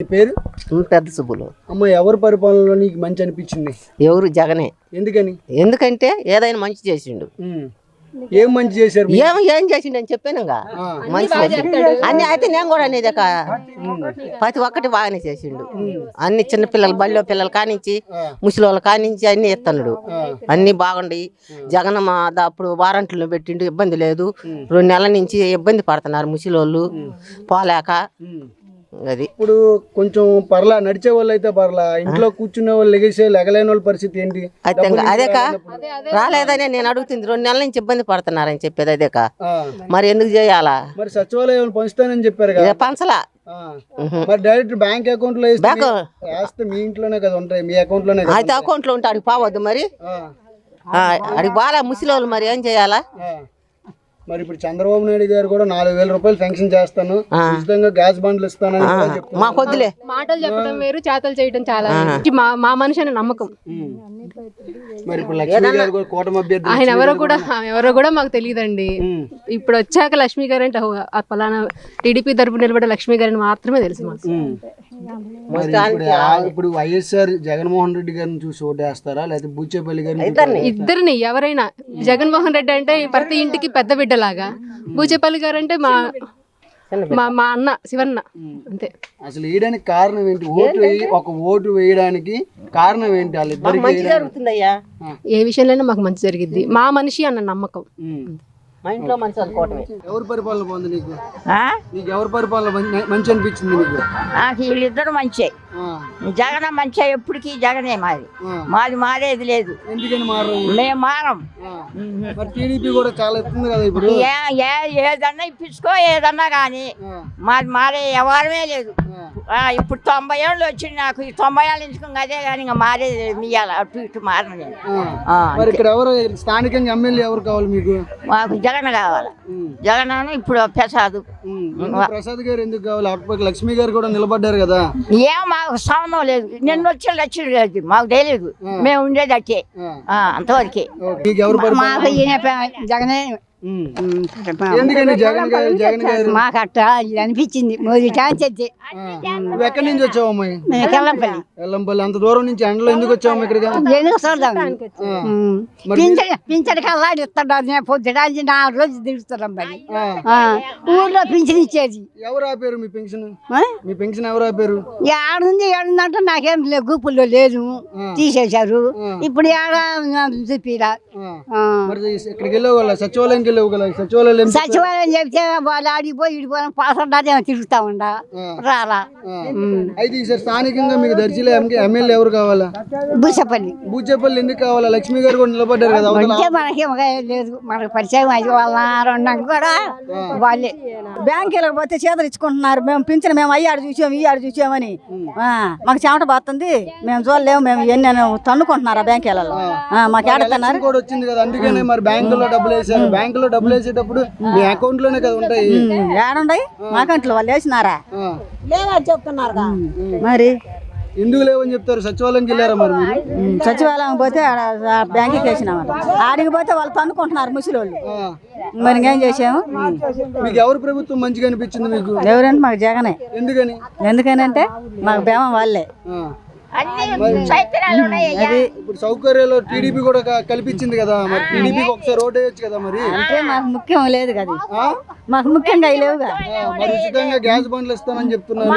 పేరు పెద్ద సుబ్బులు. అమ్మ ఎవరి పరిపాలనలో నీకు మంచి అనిపించింది? ఎవరు? జగనే. ఎందుకని? ఎందుకంటే ఏదైనా మంచి చేసిండు. ఏం మంచి చేశారు? ఏం చేసిండు అని చెప్పానుగా. మంచి అన్ని అయితే నేను కూడా అనేది ప్రతి ఒక్కటి బాగానే చేసిండు. అన్ని చిన్నపిల్లలు బళ్ళో పిల్లలు కానించి ముసలి కానించి అన్ని ఎత్తన్నాడు. అన్ని బాగుండి జగన్ అప్పుడు వారంట్లు పెట్టిండు, ఇబ్బంది లేదు. 2 నెలల నుంచి ఇబ్బంది పడుతున్నారు ముసలి పోలేక. అది ఇప్పుడు కొంచెం పర్లా, నడిచే వాళ్ళు అయితే పర్లా, ఇంట్లో కూర్చునే వాళ్ళు లెగలేని వాళ్ళ పరిస్థితి ఏంటి? అదేకా రాలేదనే నేను అడుగుతుంది. 2 నెలల నుంచి ఇబ్బంది పడుతున్నారని చెప్పేది అదేకా. మరి ఎందుకు చేయాలా? మరి సచివాలయం పంచుతానని చెప్పారు కదా. పంచలా. మరి డైరెక్ట్ బ్యాంక్ అకౌంట్ లో వేస్తే మీ ఇంట్లోనే కదా ఉంటాయి, మీ అకౌంట్ లోనే అయితే అకౌంట్ లో ఉంటే అడిగి పోవద్దు. మరి అడిగి బాగా ముసలి వాళ్ళు మరి ఏం చేయాలా? మరి ఇప్పుడు చంద్రబాబు నాయుడు గారు కూడా 4,000 రూపాయలు పెన్షన్ చేస్తాను, ఉచితంగా గ్యాస్ బండ్లు ఇస్తానని మా కొద్దులే. మాటలు చెప్పడం వేరు, చేతలు చేయడం చాలా. మా మనిషి అనే నమ్మకం. మరి ఇప్పుడు లక్ష్మీ గారు కూడా కూటమి అభ్యర్థి, ఆయన ఎవరో కూడా మాకు తెలియదండి. ఇప్పుడు వచ్చాక లక్ష్మీ గారు అంటే పలానా టీడీపీ తరపు నిలబడే లక్ష్మీ గారిని మాత్రమే తెలుసు మాకు. ఇప్పుడు వైఎస్ఆర్ జగన్మోహన్ రెడ్డి గారిని చూసి ఓటేస్తారా లేకపోతే బూచేపల్లి గారిని? ఇద్దరిని ఎవరైనా. జగన్మోహన్ రెడ్డి అంటే ప్రతి ఇంటికి పెద్ద బిడ్డలాగా, బూచేపల్లి గారు అంటే మా అన్న శివన్న అంతే. అసలు వేయడానికి కారణం ఏంటి? ఒక ఓటు వేయడానికి కారణం ఏంటి? ఏ విషయంలో మాకు మంచి జరిగింది, మా మనిషి అన్న నమ్మకం. మా ఇంట్లో మంచి అనుకోవటమే. ఎవరి పరిపాలన బాగుంది నీకు? నీకు ఎవరి పరిపాలన మంచి అనిపించింది నీకు? నాకు వీళ్ళిద్దరు మంచి. జగన్ మంచి, ఎప్పటికీ జగనే మారేది లేదు. ఎందుకని మారు? మేము మారం. మరి టీడీపీ కూడా చాలా ఇస్తుంది కదా ఇప్పుడు. ఏదన్నా ఇప్పించుకో, ఏదన్నా కానీ మారే వ్యవహారమే లేదు. ఇప్పుడు 90 ఏళ్ళు వచ్చింది నాకు. ఈ 90 ఏళ్ళ నుంచి అదే కానీ ఇంకా మారేది మీయాలి, అటు ఇటు మారలేదు. మరి ఇక్కడ ఎవరు స్థానికంగా ఎమ్మెల్యే ఎవరు కావాలి మీకు? మాకు జగన్ కావాలి. జగన్ ఇప్పుడు ప్రసాద్. ప్రసాద్ గారు ఎందుకు కావాలి? అప్పటికి లక్ష్మీ గారు కూడా నిలబడ్డారు కదా. ఏం మాకు సంబంధం లేదు. నిన్న వచ్చే లక్ష్మీ లేదు, మాకు తెలియదు. మేము ఉండేది అట్టే అంతవరకే. మాకు జగనే. మాకు అట్ట అనిపించింది. ఎక్కడి నుంచి వచ్చావు అమ్మాయి? ఎల్లంపల్లి. అంత దూరం నుంచి ఎండలో ఎందుకు వచ్చావు ఇక్కడికి? పింఛన్ కల్లాడి ఇస్తాడు. పొద్దున 4 రోజులు తిరుగుతాం. ఊర్లో పింఛన్ ఇచ్చేది. ఎవరు ఆపారు మీ పెన్షన్? మీ పెన్షన్ ఎవరు ఆపారు? ఏడుంది ఏడుందంటే నాకేం గ్రూపుల్లో లేదు, తీసేశారు. ఇప్పుడు ఏడా చూపిరా. ఇక్కడికి వెళ్ళేవాళ్ళ సచివాలయం సచివాలయం చెప్తే వాళ్ళు ఆడిపోయి ఇడిపోయి పాసంటే తిరుగుతా ఉండా రాలా. అయితే ఈసారి స్థానికంగా మీకు దర్శిలో ఎమ్మెల్యే ఎవరు కావాలా? బూచేపల్లి ఎందుకు కావాలా? లక్ష్మీ గారు కూడా నిలబడ్డారు కదా. మనకేం లేదు, మనకు పరిచయం అయితే వాళ్ళ కూడా వాళ్ళే. బ్యాంకులకు పోతే చేతులు ఇచ్చుకుంటున్నారు. మేము పింఛను మేము అయ్యాడు చూసాము, ఈ ఆడు చూసామని మాకు చెమట పోతుంది. మేము చూడలేము. మేము ఎన్ని తన్నుకుంటున్నారు ఆ బ్యాంకులలో. మాకు ఏడుతున్నారు కూడా వచ్చింది కదా, అందుకనే మరి బ్యాంకులో డబ్బులు వేసారు. బ్యాంకులో డబ్బులు వేసేటప్పుడు మీ అకౌంట్ లోనే కదా ఉంటాయి. ఏడుండయి మా అకౌంట్లో వాళ్ళు వేసినారా లేదని చెప్తున్నారు. మరి ఎందుకు లేవని చెప్తారు? సచివాలయంకి వెళ్ళారా మరి మీరు? సచివాలయం పోతే బ్యాంకుకి వేసినామని ఆడికి పోతే వాళ్ళు తన్నుకుంటున్నారు ముసలి వాళ్ళు. మరి ఇంకేం చేసాము? మీకు ఎవరు ప్రభుత్వం మంచిగా అనిపించింది మీకు? ఎవరంటే మాకు జగనే. ఎందుకని? ఎందుకనంటే మాకు బేమం వాళ్ళే. ఇప్పుడు సౌకర్యాలు టీడీపీ కూడా కల్పించింది కదా, మరి టీడీపీకి ఒకసారి ఓటు వేయొచ్చు కదా. మరి అంటే మాకు ముఖ్యం లేదు కదా, మాకు ముఖ్యంగా లేవుగా. మరి ఉచితంగా గ్యాస్ బండ్లు ఇస్తానని చెప్తున్నారు.